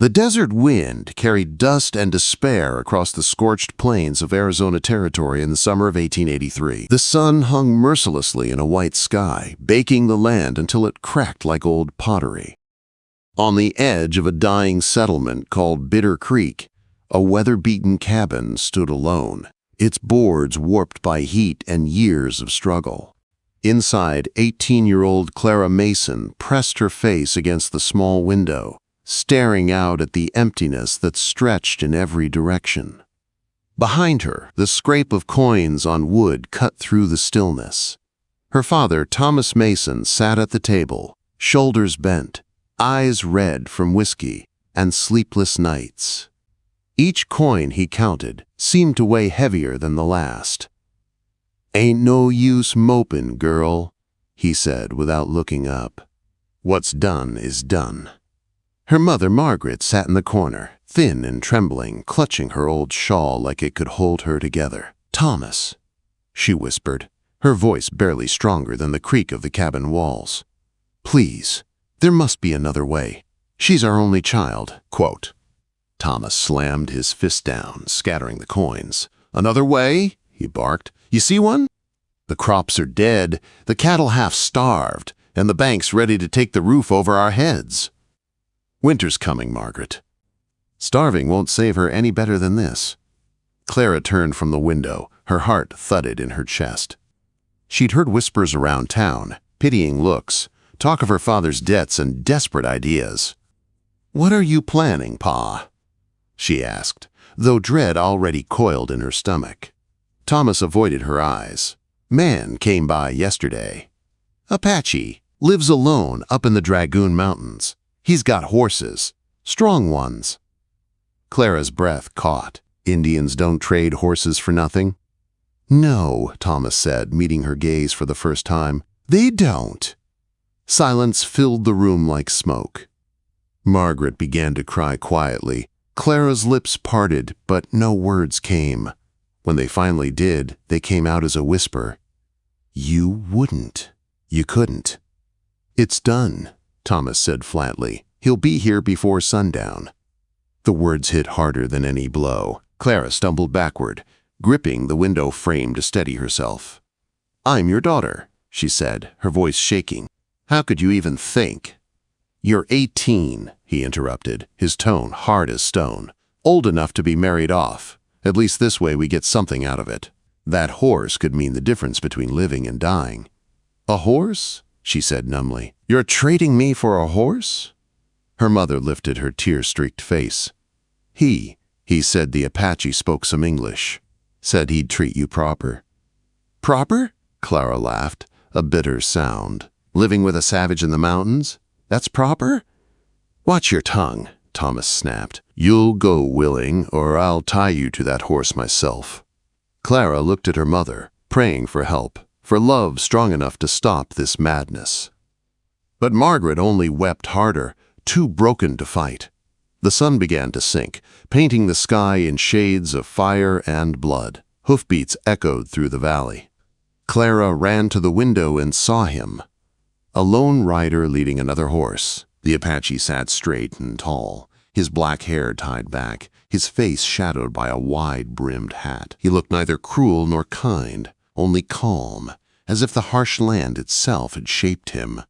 The desert wind carried dust and despair across the scorched plains of Arizona Territory in the summer of 1883. The sun hung mercilessly in a white sky, baking the land until it cracked like old pottery. On the edge of a dying settlement called Bitter Creek, a weather-beaten cabin stood alone, its boards warped by heat and years of struggle. Inside, 18-year-old Clara Mason pressed her face against the small window, staring out at the emptiness that stretched in every direction. Behind her, the scrape of coins on wood cut through the stillness. Her father, Thomas Mason, sat at the table, shoulders bent, eyes red from whiskey and sleepless nights. Each coin he counted seemed to weigh heavier than the last. "Ain't no use mopin', girl," he said without looking up. "What's done is done." Her mother, Margaret, sat in the corner, thin and trembling, clutching her old shawl like it could hold her together. "Thomas," she whispered, her voice barely stronger than the creak of the cabin walls. "Please, there must be another way. She's our only child." Quote. Thomas slammed his fist down, scattering the coins. "Another way?" he barked. "You see one? The crops are dead, the cattle half-starved, and the bank's ready to take the roof over our heads. Winter's coming, Margaret. Starving won't save her any better than this." Clara turned from the window, her heart thudded in her chest. She'd heard whispers around town, pitying looks, talk of her father's debts and desperate ideas. "What are you planning, Pa?" she asked, though dread already coiled in her stomach. Thomas avoided her eyes. "Man came by yesterday. Apache, lives alone up in the Dragoon Mountains. He's got horses, strong ones." Clara's breath caught. "Indians don't trade horses for nothing?" "No," Thomas said, meeting her gaze for the first time. "They don't." Silence filled the room like smoke. Margaret began to cry quietly. Clara's lips parted, but no words came. When they finally did, they came out as a whisper. "You wouldn't. You couldn't." "It's done," Thomas said flatly. "He'll be here before sundown." The words hit harder than any blow. Clara stumbled backward, gripping the window frame to steady herself. "I'm your daughter," she said, her voice shaking. "How could you even think?" "You're 18, he interrupted, his tone hard as stone. "Old enough to be married off. At least this way we get something out of it. That horse could mean the difference between living and dying." "A horse?" she said numbly. "You're trading me for a horse?" Her mother lifted her tear-streaked face. He said the Apache spoke some English. Said he'd treat you proper." "Proper?" Clara laughed, a bitter sound. "Living with a savage in the mountains? That's proper?" "Watch your tongue," Thomas snapped. "You'll go willing, or I'll tie you to that horse myself." Clara looked at her mother, praying for help, for love strong enough to stop this madness. But Margaret only wept harder, too broken to fight. The sun began to sink, painting the sky in shades of fire and blood. Hoofbeats echoed through the valley. Clara ran to the window and saw him. A lone rider leading another horse. The Apache sat straight and tall, his black hair tied back, his face shadowed by a wide-brimmed hat. He looked neither cruel nor kind, only calm, as if the harsh land itself had shaped him.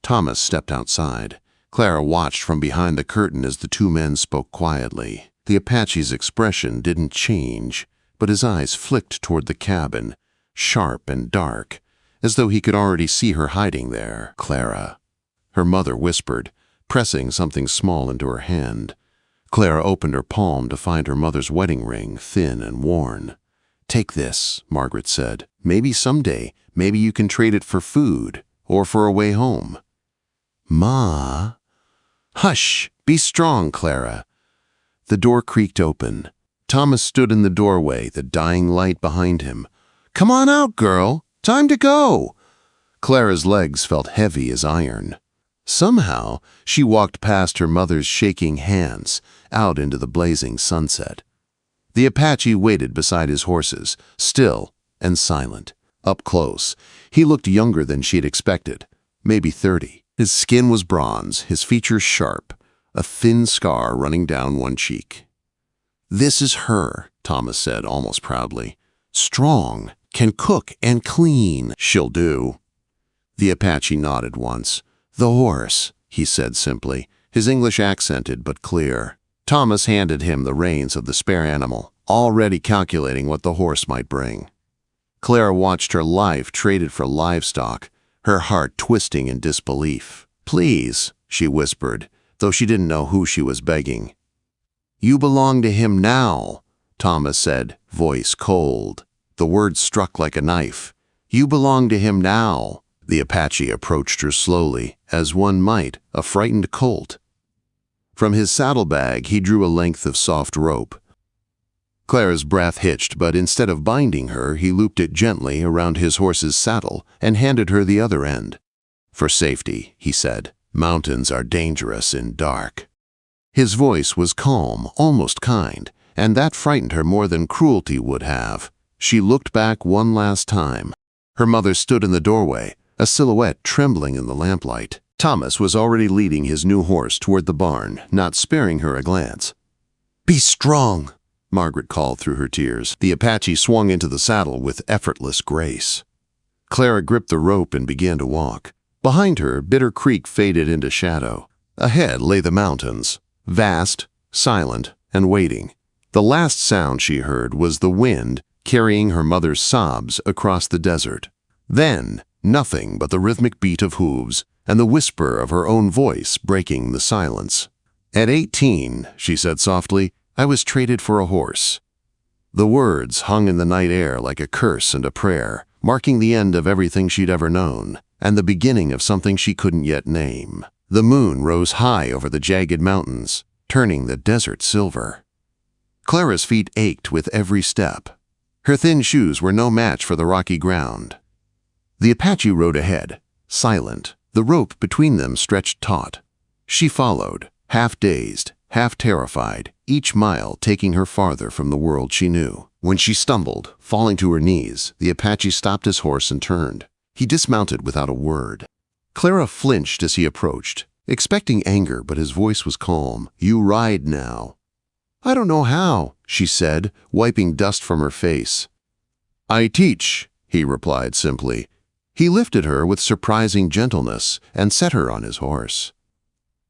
Thomas stepped outside. Clara watched from behind the curtain as the two men spoke quietly. The Apache's expression didn't change, but his eyes flicked toward the cabin, sharp and dark, as though he could already see her hiding there. "Clara," her mother whispered, pressing something small into her hand. Clara opened her palm to find her mother's wedding ring, thin and worn. "Take this," Margaret said. "Maybe someday, maybe you can trade it for food or for a way home." "Ma." "Hush! Be strong, Clara." The door creaked open. Thomas stood in the doorway, the dying light behind him. "Come on out, girl. Time to go." Clara's legs felt heavy as iron. Somehow, she walked past her mother's shaking hands, out into the blazing sunset. The Apache waited beside his horses, still and silent. Up close, he looked younger than she'd expected, maybe 30. His skin was bronze, his features sharp, a thin scar running down one cheek. "This is her," Thomas said almost proudly. "Strong, can cook and clean. She'll do." The Apache nodded once. "The horse," he said simply, his English accented but clear. Thomas handed him the reins of the spare animal, already calculating what the horse might bring. Clara watched her life traded for livestock, her heart twisting in disbelief. "Please," she whispered, though she didn't know who she was begging. "You belong to him now," Thomas said, voice cold. The words struck like a knife. "You belong to him now." The Apache approached her slowly, as one might a frightened colt. From his saddlebag he drew a length of soft rope. Clara's breath hitched, but instead of binding her, he looped it gently around his horse's saddle and handed her the other end. "For safety," he said. "Mountains are dangerous in dark." His voice was calm, almost kind, and that frightened her more than cruelty would have. She looked back one last time. Her mother stood in the doorway, a silhouette trembling in the lamplight. Thomas was already leading his new horse toward the barn, not sparing her a glance. "Be strong," Margaret called through her tears. The Apache swung into the saddle with effortless grace. Clara gripped the rope and began to walk. Behind her, Bitter Creek faded into shadow. Ahead lay the mountains, vast, silent, and waiting. The last sound she heard was the wind carrying her mother's sobs across the desert. Then, nothing but the rhythmic beat of hooves and the whisper of her own voice breaking the silence. "At 18, she said softly, "I was traded for a horse." The words hung in the night air like a curse and a prayer, marking the end of everything she'd ever known, and the beginning of something she couldn't yet name. The moon rose high over the jagged mountains, turning the desert silver. Clara's feet ached with every step. Her thin shoes were no match for the rocky ground. The Apache rode ahead, silent, the rope between them stretched taut. She followed, half dazed, half terrified, each mile taking her farther from the world she knew. When she stumbled, falling to her knees, the Apache stopped his horse and turned. He dismounted without a word. Clara flinched as he approached, expecting anger, but his voice was calm. "You ride now." "I don't know how," she said, wiping dust from her face. "I teach," he replied simply. He lifted her with surprising gentleness and set her on his horse.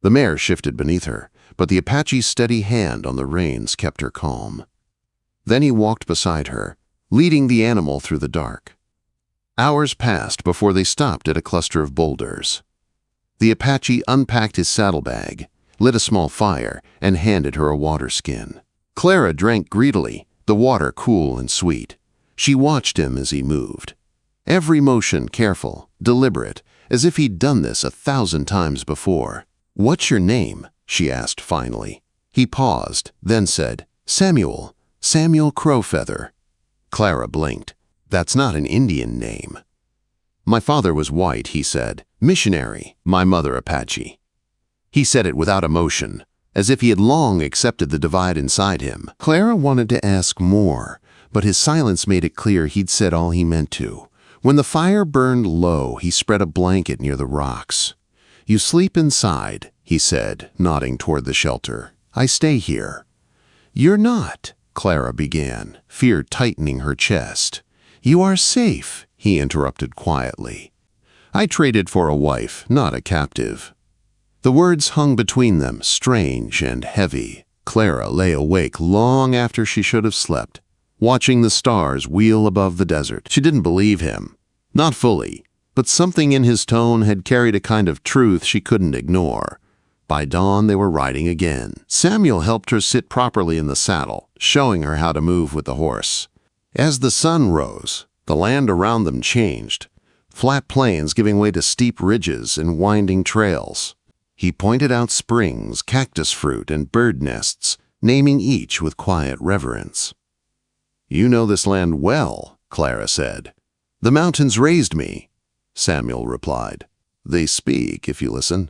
The mare shifted beneath her, but the Apache's steady hand on the reins kept her calm. Then he walked beside her, leading the animal through the dark. Hours passed before they stopped at a cluster of boulders. The Apache unpacked his saddlebag, lit a small fire, and handed her a water skin. Clara drank greedily, the water cool and sweet. She watched him as he moved. Every motion careful, deliberate, as if he'd done this 1,000 times before. "What's your name?" she asked finally. He paused, then said, "Samuel, Samuel Crowfeather." Clara blinked. "That's not an Indian name." "My father was white," he said. "Missionary, my mother Apache." He said it without emotion, as if he had long accepted the divide inside him. Clara wanted to ask more, but his silence made it clear he'd said all he meant to. When the fire burned low, he spread a blanket near the rocks. "You sleep inside," he said, nodding toward the shelter. "I stay here." "You're not," Clara began, fear tightening her chest. "You are safe," he interrupted quietly. "I traded for a wife, not a captive." The words hung between them, strange and heavy. Clara lay awake long after she should have slept, watching the stars wheel above the desert. She didn't believe him. Not fully, but something in his tone had carried a kind of truth she couldn't ignore. By dawn, they were riding again. Samuel helped her sit properly in the saddle, showing her how to move with the horse. As the sun rose, the land around them changed, flat plains giving way to steep ridges and winding trails. He pointed out springs, cactus fruit, and bird nests, naming each with quiet reverence. "You know this land well," Clara said. "The mountains raised me," Samuel replied. "They speak if you listen."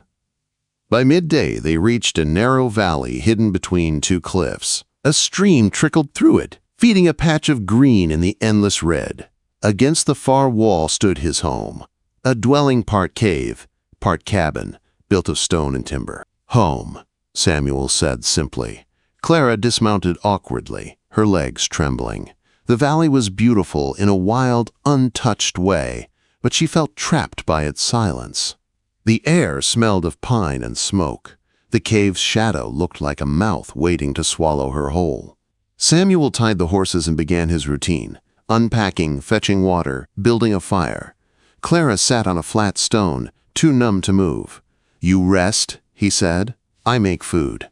By midday, they reached a narrow valley hidden between two cliffs. A stream trickled through it, feeding a patch of green in the endless red. Against the far wall stood his home, a dwelling part cave, part cabin, built of stone and timber. "Home," Samuel said simply. Clara dismounted awkwardly, her legs trembling. The valley was beautiful in a wild, untouched way, but she felt trapped by its silence. The air smelled of pine and smoke. The cave's shadow looked like a mouth waiting to swallow her whole. Samuel tied the horses and began his routine, unpacking, fetching water, building a fire. Clara sat on a flat stone, too numb to move. "You rest," he said. "I make food."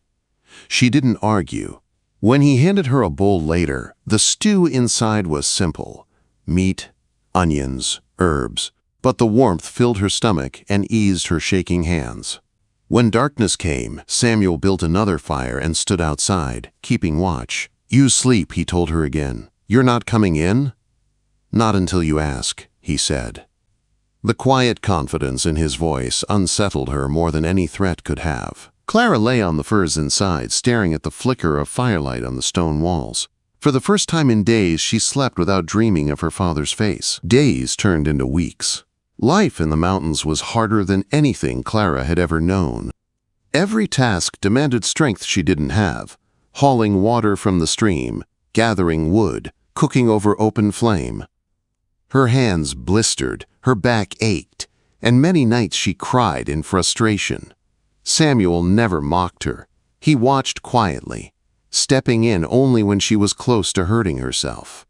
She didn't argue. When he handed her a bowl later, the stew inside was simple: meat, onions, herbs. But the warmth filled her stomach and eased her shaking hands. When darkness came, Samuel built another fire and stood outside, keeping watch. "You sleep," he told her again. "You're not coming in?" "Not until you ask," he said. The quiet confidence in his voice unsettled her more than any threat could have. Clara lay on the furs inside, staring at the flicker of firelight on the stone walls. For the first time in days, she slept without dreaming of her father's face. Days turned into weeks. Life in the mountains was harder than anything Clara had ever known. Every task demanded strength she didn't have: hauling water from the stream, gathering wood, cooking over open flame. Her hands blistered, her back ached, and many nights she cried in frustration. Samuel never mocked her. He watched quietly, stepping in only when she was close to hurting herself.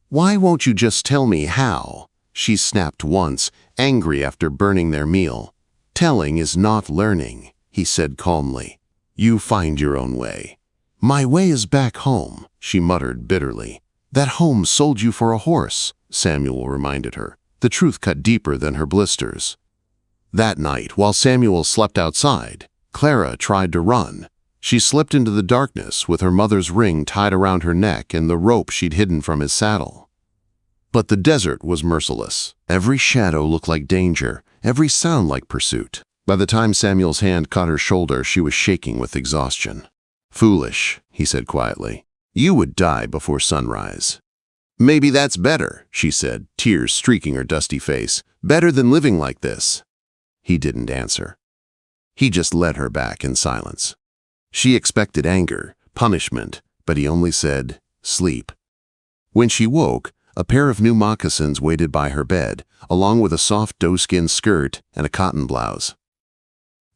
"Why won't you just tell me how?" she snapped once, angry after burning their meal. "Telling is not learning," he said calmly. "You find your own way." "My way is back home," she muttered bitterly. "That home sold you for a horse," Samuel reminded her. The truth cut deeper than her blisters. That night, while Samuel slept outside, Clara tried to run. She slipped into the darkness with her mother's ring tied around her neck and the rope she'd hidden from his saddle. But the desert was merciless. Every shadow looked like danger, every sound like pursuit. By the time Samuel's hand caught her shoulder, she was shaking with exhaustion. "Foolish," he said quietly. "You would die before sunrise." "Maybe that's better," she said, tears streaking her dusty face. "Better than living like this." He didn't answer. He just led her back in silence. She expected anger, punishment, but he only said, "Sleep." When she woke, a pair of new moccasins waited by her bed, along with a soft doeskin skirt and a cotton blouse.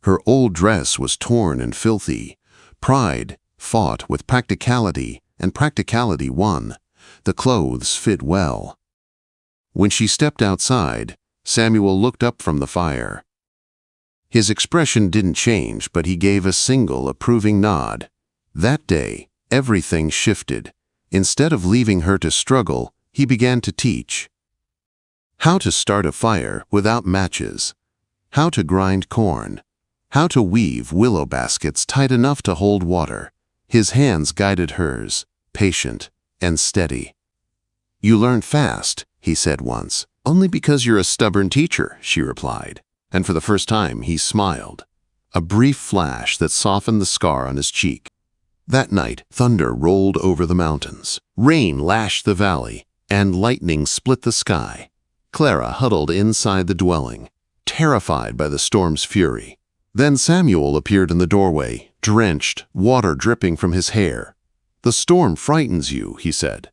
Her old dress was torn and filthy. Pride fought with practicality, and practicality won. The clothes fit well. When she stepped outside, Samuel looked up from the fire. His expression didn't change, but he gave a single approving nod. That day, everything shifted. Instead of leaving her to struggle, he began to teach. How to start a fire without matches. How to grind corn. How to weave willow baskets tight enough to hold water. His hands guided hers, patient and steady. "You learn fast," he said once. "Only because you're a stubborn teacher," she replied. And for the first time, he smiled. A brief flash that softened the scar on his cheek. That night, thunder rolled over the mountains. Rain lashed the valley, and lightning split the sky. Clara huddled inside the dwelling, terrified by the storm's fury. Then Samuel appeared in the doorway, drenched, water dripping from his hair. "The storm frightens you," he said.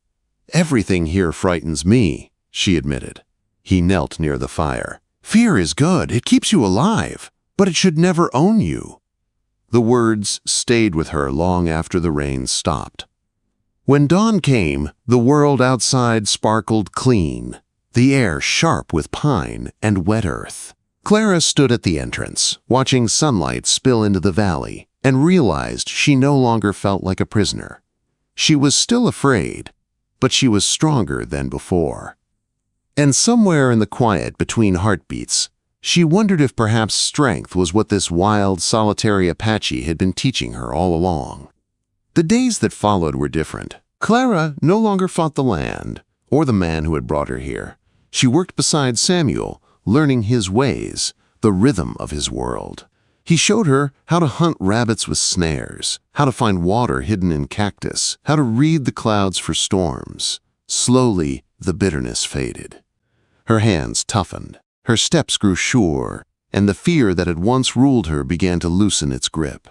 "Everything here frightens me," she admitted. He knelt near the fire. "Fear is good. It keeps you alive, but it should never own you." The words stayed with her long after the rain stopped. When dawn came, the world outside sparkled clean, the air sharp with pine and wet earth. Clara stood at the entrance, watching sunlight spill into the valley, and realized she no longer felt like a prisoner. She was still afraid, but she was stronger than before. And somewhere in the quiet between heartbeats, she wondered if perhaps strength was what this wild, solitary Apache had been teaching her all along. The days that followed were different. Clara no longer fought the land, or the man who had brought her here. She worked beside Samuel, learning his ways, the rhythm of his world. He showed her how to hunt rabbits with snares, how to find water hidden in cactus, how to read the clouds for storms. Slowly, the bitterness faded. Her hands toughened, her steps grew sure, and the fear that had once ruled her began to loosen its grip.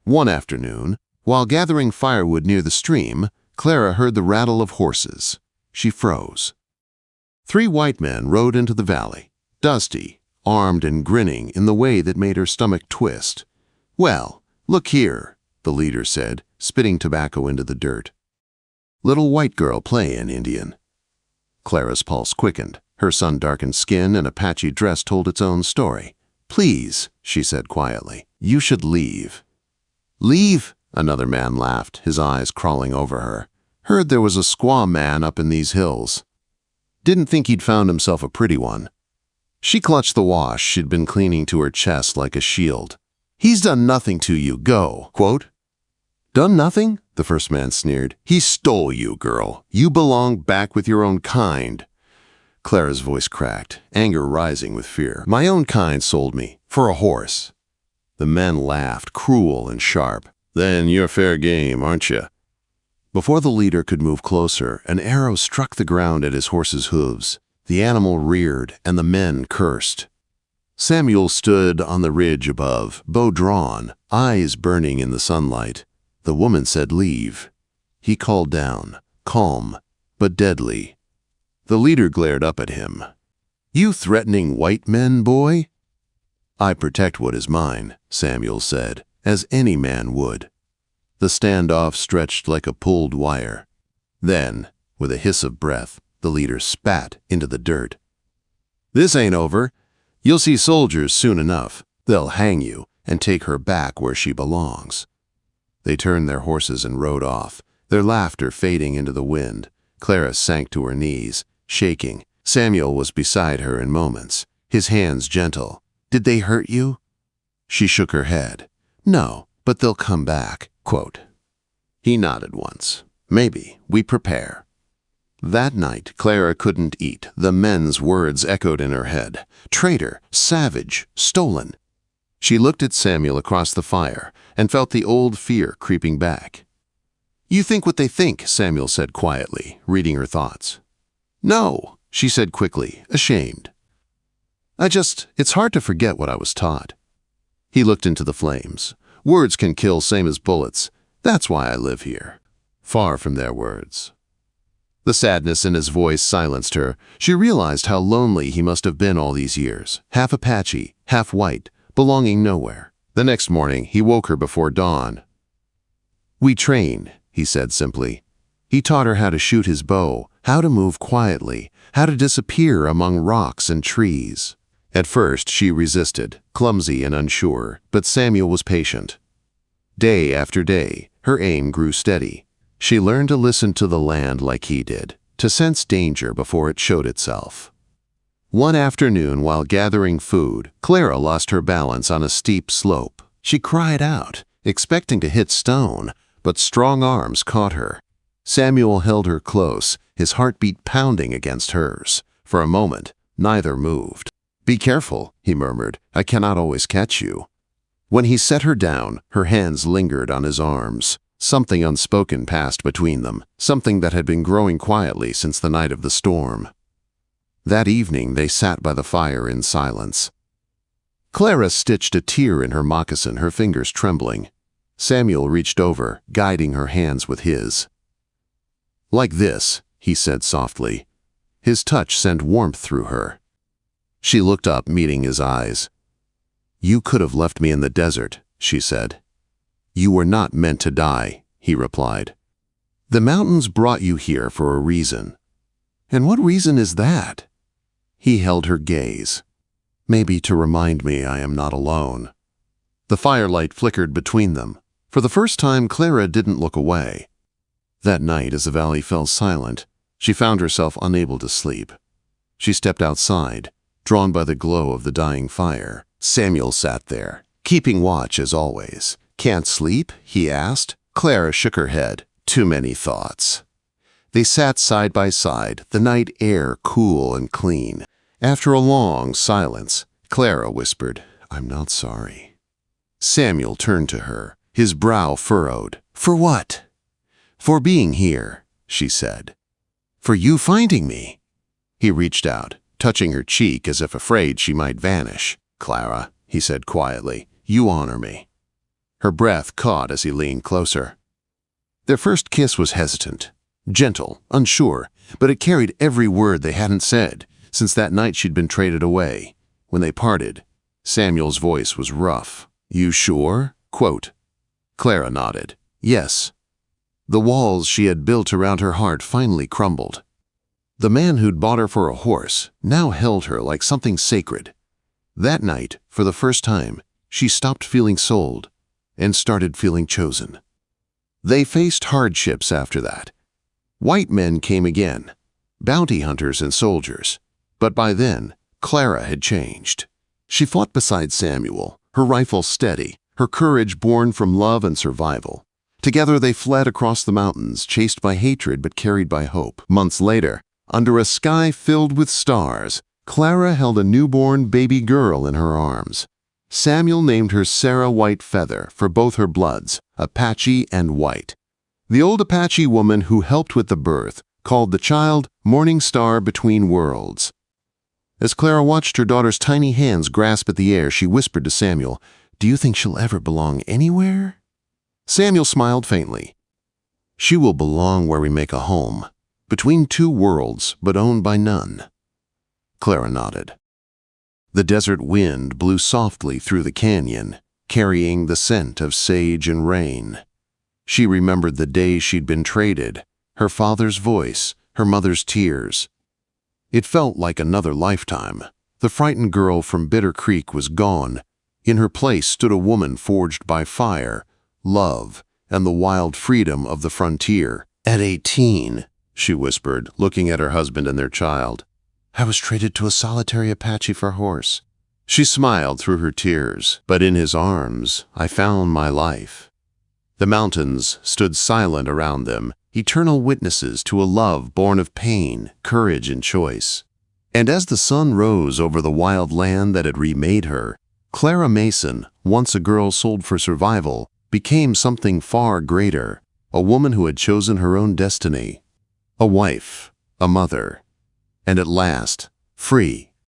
One afternoon, while gathering firewood near the stream, Clara heard the rattle of horses. She froze. 3 white men rode into the valley, dusty, armed and grinning in the way that made her stomach twist. "Well, look here," the leader said, spitting tobacco into the dirt. "Little white girl play in Indian." Clara's pulse quickened. Her sun-darkened skin and Apache dress told its own story. "Please," she said quietly, "you should leave." "Leave?" Another man laughed, his eyes crawling over her. "Heard there was a squaw man up in these hills. Didn't think he'd found himself a pretty one." She clutched the wash she'd been cleaning to her chest like a shield. "He's done nothing to you, go." Quote, "Done nothing?" the first man sneered. "He stole you, girl. You belong back with your own kind." Clara's voice cracked, anger rising with fear. "My own kind sold me, for a horse." The men laughed, cruel and sharp. "Then you're fair game, aren't you?" Before the leader could move closer, an arrow struck the ground at his horse's hooves. The animal reared, and the men cursed. Samuel stood on the ridge above, bow drawn, eyes burning in the sunlight. The woman said, "Leave." He called down, calm, but deadly. The leader glared up at him. "You threatening white men, boy?" "I protect what is mine," Samuel said, as any man would. The standoff stretched like a pulled wire. Then, with a hiss of breath, the leader spat into the dirt. "This ain't over. You'll see soldiers soon enough. They'll hang you and take her back where she belongs." They turned their horses and rode off, their laughter fading into the wind. Clara sank to her knees, shaking. Samuel was beside her in moments, his hands gentle. "Did they hurt you?" She shook her head. "No, but they'll come back." Quote. He nodded once. "Maybe. We prepare." That night, Clara couldn't eat. The men's words echoed in her head. Traitor, savage, stolen. She looked at Samuel across the fire and felt the old fear creeping back. "You think what they think," Samuel said quietly, reading her thoughts. "No," she said quickly, ashamed. It's hard to forget what I was taught." He looked into the flames. "Words can kill same as bullets. That's why I live here." Far from their words. The sadness in his voice silenced her. She realized how lonely he must have been all these years, half Apache, half white, belonging nowhere. The next morning, he woke her before dawn. "We train," he said simply. He taught her how to shoot his bow, how to move quietly, how to disappear among rocks and trees. At first, she resisted, clumsy and unsure, but Samuel was patient. Day after day, her aim grew steady. She learned to listen to the land like he did, to sense danger before it showed itself. One afternoon, while gathering food, Clara lost her balance on a steep slope. She cried out, expecting to hit stone, but strong arms caught her. Samuel held her close, his heartbeat pounding against hers. For a moment, neither moved. "Be careful," he murmured. "I cannot always catch you." When he set her down, her hands lingered on his arms. Something unspoken passed between them, something that had been growing quietly since the night of the storm. That evening, they sat by the fire in silence. Clara stitched a tear in her moccasin, her fingers trembling. Samuel reached over, guiding her hands with his. "Like this," he said softly. His touch sent warmth through her. She looked up, meeting his eyes. "You could have left me in the desert," she said. "You were not meant to die," he replied. "The mountains brought you here for a reason." "And what reason is that?" He held her gaze. "Maybe to remind me I am not alone." The firelight flickered between them. For the first time, Clara didn't look away. That night, as the valley fell silent, she found herself unable to sleep. She stepped outside, drawn by the glow of the dying fire. Samuel sat there, keeping watch as always. "Can't sleep?" he asked. Clara shook her head. "Too many thoughts." They sat side by side, the night air cool and clean. After a long silence, Clara whispered, "I'm not sorry." Samuel turned to her, his brow furrowed. "For what?" "For being here," she said. "For you finding me." He reached out, touching her cheek as if afraid she might vanish. "Clara," he said quietly, "you honor me." Her breath caught as he leaned closer. Their first kiss was hesitant, gentle, unsure, but it carried every word they hadn't said since that night she'd been traded away. When they parted, Samuel's voice was rough. "You sure?" Quote. Clara nodded. "Yes." The walls she had built around her heart finally crumbled. The man who'd bought her for a horse now held her like something sacred. That night, for the first time, she stopped feeling sold and started feeling chosen. They faced hardships after that. White men came again, bounty hunters and soldiers. But by then, Clara had changed. She fought beside Samuel, her rifle steady, her courage born from love and survival. Together they fled across the mountains, chased by hatred but carried by hope. Months later, under a sky filled with stars, Clara held a newborn baby girl in her arms. Samuel named her Sarah White Feather for both her bloods, Apache and White. The old Apache woman who helped with the birth called the child Morning Star Between Worlds. As Clara watched her daughter's tiny hands grasp at the air, she whispered to Samuel, "Do you think she'll ever belong anywhere?" Samuel smiled faintly. "She will belong where we make a home, between two worlds but owned by none." Clara nodded. The desert wind blew softly through the canyon, carrying the scent of sage and rain. She remembered the day she'd been traded, her father's voice, her mother's tears. It felt like another lifetime. The frightened girl from Bitter Creek was gone. In her place stood a woman forged by fire, love, and the wild freedom of the frontier. "At 18, she whispered, looking at her husband and their child, "I was traded to a solitary Apache for a horse." She smiled through her tears, "But in his arms I found my life." The mountains stood silent around them, eternal witnesses to a love born of pain, courage, and choice. And as the sun rose over the wild land that had remade her, Clara Mason, once a girl sold for survival, became something far greater, a woman who had chosen her own destiny, a wife, a mother, and at last, free.